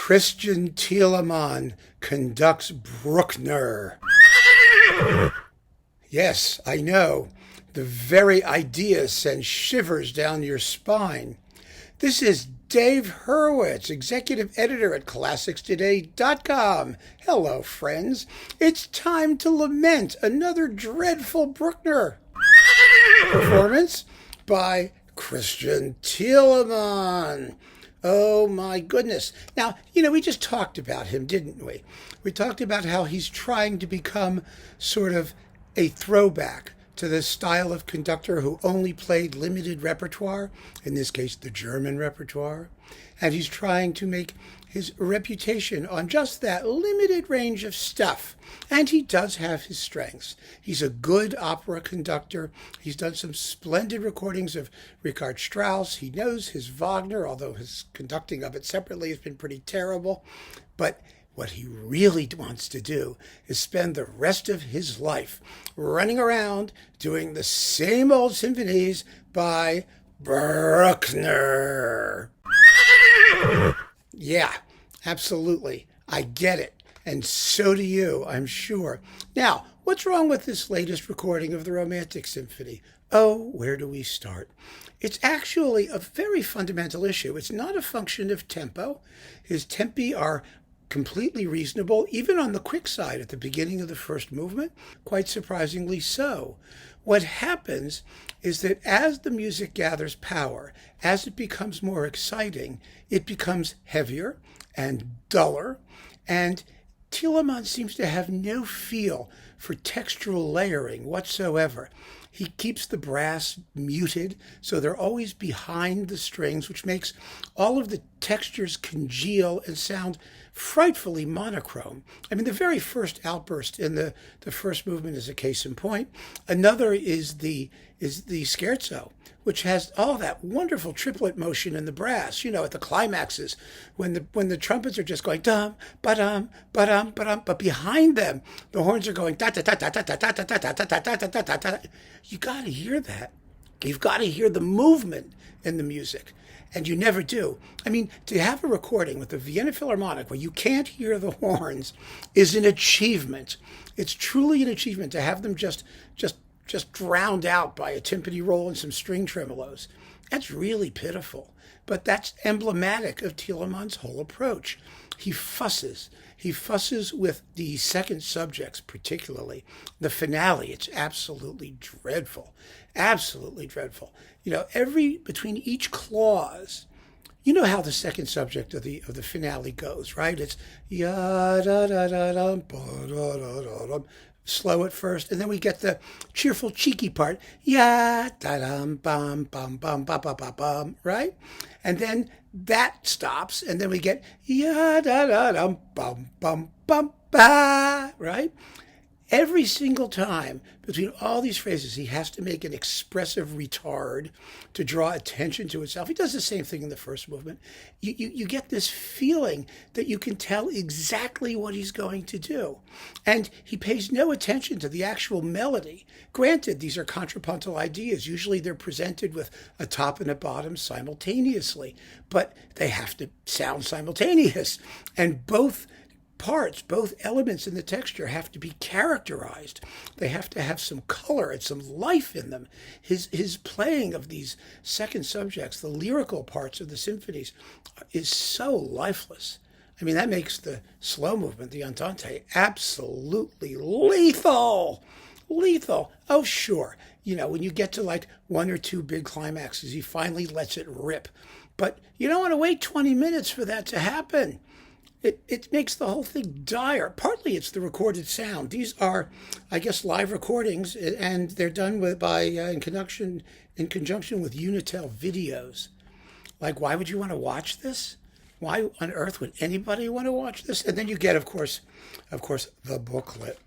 Christian Thielemann conducts Bruckner. Yes, I know. The very idea sends shivers down your spine. This is Dave Hurwitz, executive editor at ClassicsToday.com. Hello, friends. It's time to lament another dreadful Bruckner performance by Christian Thielemann. Oh my goodness. Now, we just talked about him, didn't we? We talked about how he's trying to become sort of a throwback to the style of conductor who only played limited repertoire, in this case, the German repertoire. And he's trying to make his reputation on just that limited range of stuff. And he does have his strengths. He's a good opera conductor. He's done some splendid recordings of Richard Strauss. He knows his Wagner, although his conducting of it separately has been pretty terrible. But what he really wants to do is spend the rest of his life running around doing the same old symphonies by Bruckner. Yeah, absolutely. I get it. And so do you, I'm sure. Now, what's wrong with this latest recording of the Romantic Symphony? Oh, where do we start? It's actually a very fundamental issue. It's not a function of tempo. His tempi are completely reasonable, even on the quick side at the beginning of the first movement, quite surprisingly so. What happens is that as the music gathers power, as it becomes more exciting, it becomes heavier and duller, and Thielemann seems to have no feel for textural layering whatsoever. He keeps the brass muted, so they're always behind the strings, which makes all of the textures congeal and sound frightfully monochrome. I mean, the very first outburst in the first movement is a case in point. Another is the scherzo, which has all that wonderful triplet motion in the brass, at the climaxes, when the trumpets are just going dum, ba-dum, ba-dum, ba-dum, but behind them, the horns are going da-da-da-da-da-da-da-da-da-da-da-da-da-da. You got to hear that. You've got to hear the movement in the music. And you never do. I mean, to have a recording with the Vienna Philharmonic where you can't hear the horns is an achievement. It's truly an achievement to have them just drowned out by a timpani roll and some string tremolos. That's really pitiful. But that's emblematic of Thielemann's whole approach. He fusses. He fusses with the second subjects, particularly. The finale, it's absolutely dreadful. Absolutely dreadful. Between each clause, you know how the second subject of the finale goes, right? It's ya da da da dum ba da da da dum. Slow at first, and then we get the cheerful, cheeky part, ya da dum bum bum bum ba ba ba bum, right? And then that stops, and then we get ya da da dum bum bum bum ba, right? Every single time between all these phrases, he has to make an expressive retard to draw attention to himself. He does the same thing in the first movement. You get this feeling that you can tell exactly what he's going to do. And he pays no attention to the actual melody. Granted, these are contrapuntal ideas. Usually they're presented with a top and a bottom simultaneously, but they have to sound simultaneous. And both elements in the texture have to be characterized. They have to have some color and some life in them. His playing of these second subjects, the lyrical parts of the symphonies, is so lifeless. I mean, that makes the slow movement, the Andante, absolutely lethal. Lethal. Oh, sure. When you get to like one or two big climaxes, he finally lets it rip. But you don't want to wait 20 minutes for that to happen. It makes the whole thing dire. Partly it's the recorded sound. These are, I guess, live recordings, and they're done in conjunction with Unitel videos. Like, why would you want to watch this? Why on earth would anybody want to watch this? And then you get, of course, the booklet.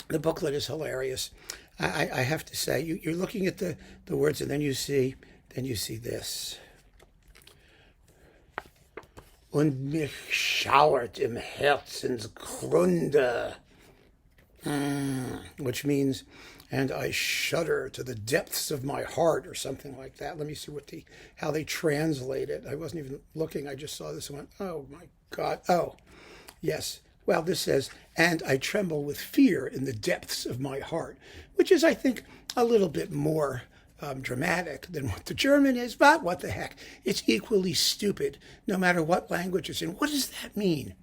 The booklet is hilarious. I have to say, you're looking at the words, and then you see this. Und mich schauert im Herzensgrunde, which means, and I shudder to the depths of my heart, or something like that. Let me see how they translate it. I wasn't even looking. I just saw this and went, oh my God. Oh, yes. Well, this says, and I tremble with fear in the depths of my heart, which is, I think, a little bit more dramatic than what the German is, but what the heck. It's equally stupid, no matter what language it's in. What does that mean?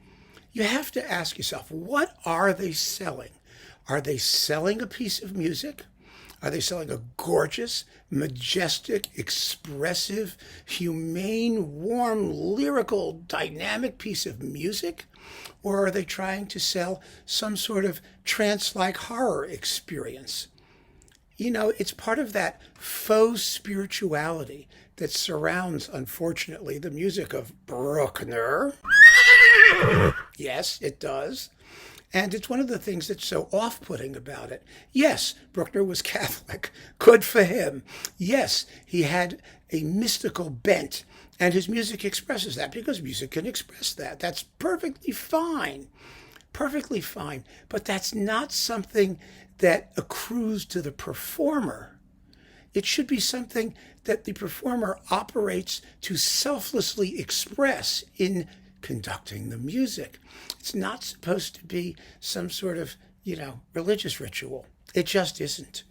You have to ask yourself, what are they selling? Are they selling a piece of music? Are they selling a gorgeous, majestic, expressive, humane, warm, lyrical, dynamic piece of music? Or are they trying to sell some sort of trance-like horror experience? You know, it's part of that faux spirituality that surrounds, unfortunately, the music of Bruckner. Yes, it does. And it's one of the things that's so off-putting about it. Yes, Bruckner was Catholic. Good for him. Yes, he had a mystical bent, and his music expresses that because music can express that. That's perfectly fine. Perfectly fine. But that's not something that accrues to the performer. It should be something that the performer operates to selflessly express in conducting the music. It's not supposed to be some sort of, religious ritual. It just isn't.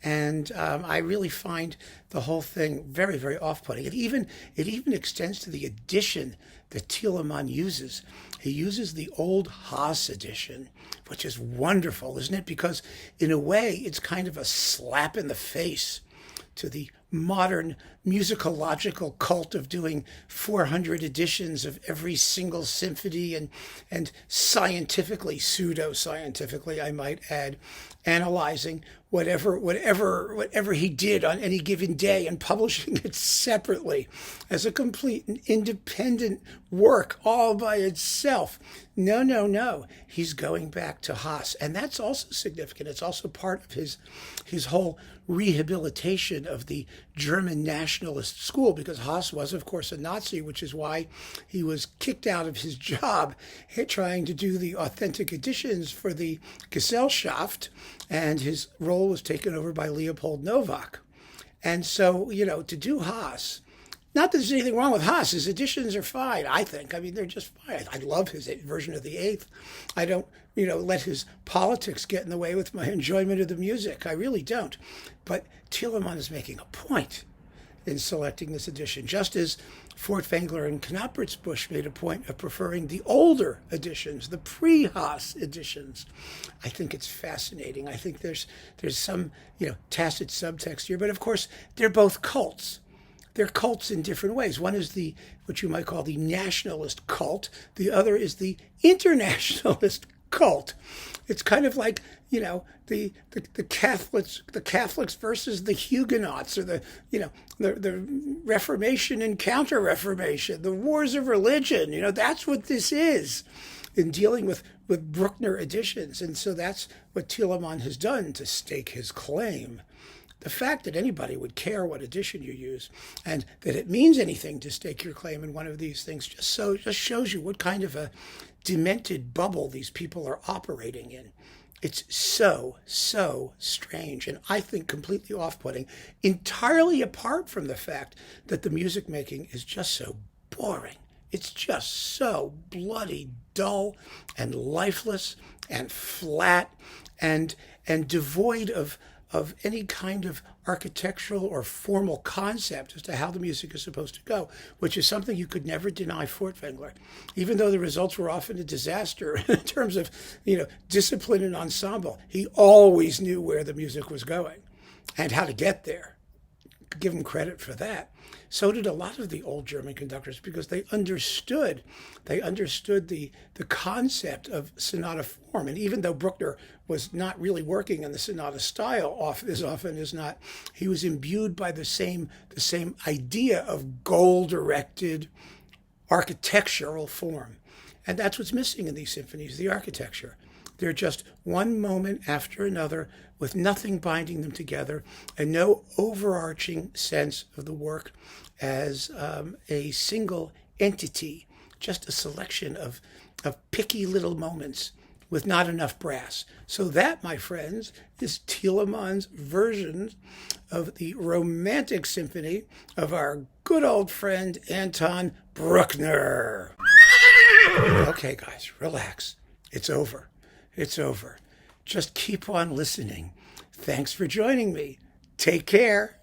And I really find the whole thing very, very off-putting. It even extends to the edition that Thielemann uses. He uses the old Haas edition, which is wonderful, isn't it? Because in a way, it's kind of a slap in the face to the modern musicological cult of doing 400 editions of every single symphony and scientifically, pseudo-scientifically, I might add, analyzing whatever he did on any given day and publishing it separately as a complete and independent work all by itself. No. He's going back to Haas. And that's also significant. It's also part of his whole rehabilitation of the German nationalist school, because Haas was, of course, a Nazi, which is why he was kicked out of his job trying to do the authentic editions for the Gesellschaft, and his role was taken over by Leopold Novak. And so, to do Haas, not that there's anything wrong with Haas. His editions are fine, I think. I mean, they're just fine. I love his version of the Eighth. I don't, let his politics get in the way with my enjoyment of the music. I really don't. But Thielemann is making a point in selecting this edition, just as Furtwängler and Knappertsbusch made a point of preferring the older editions, the pre-Haas editions. I think it's fascinating. I think there's some, tacit subtext here. But of course, they're both cults. They're cults in different ways. One is what you might call the nationalist cult. The other is the internationalist cult. It's kind of like, the Catholics versus the Huguenots, or the Reformation and Counter-Reformation, the wars of religion. That's what this is in dealing with Bruckner editions. And so that's what Thielemann has done to stake his claim. The fact that anybody would care what edition you use and that it means anything to stake your claim in one of these things just shows you what kind of a demented bubble these people are operating in. It's so strange, and I think completely off-putting, entirely apart from the fact that the music making is just so boring. It's just so bloody dull and lifeless and flat and devoid of any kind of architectural or formal concept as to how the music is supposed to go, which is something you could never deny Furtwängler, even though the results were often a disaster in terms of, discipline and ensemble. He always knew where the music was going and how to get there. Give him credit for that. So did a lot of the old German conductors, because they understood the concept of sonata form. And even though Bruckner was not really working in the sonata style as often as not, he was imbued by the same idea of goal-directed architectural form. And that's what's missing in these symphonies, the architecture. They're just one moment after another with nothing binding them together and no overarching sense of the work as a single entity, just a selection of picky little moments with not enough brass. So that, my friends, is Thielemann's version of the Romantic Symphony of our good old friend Anton Bruckner. Okay, guys, relax. It's over. It's over. Just keep on listening. Thanks for joining me. Take care.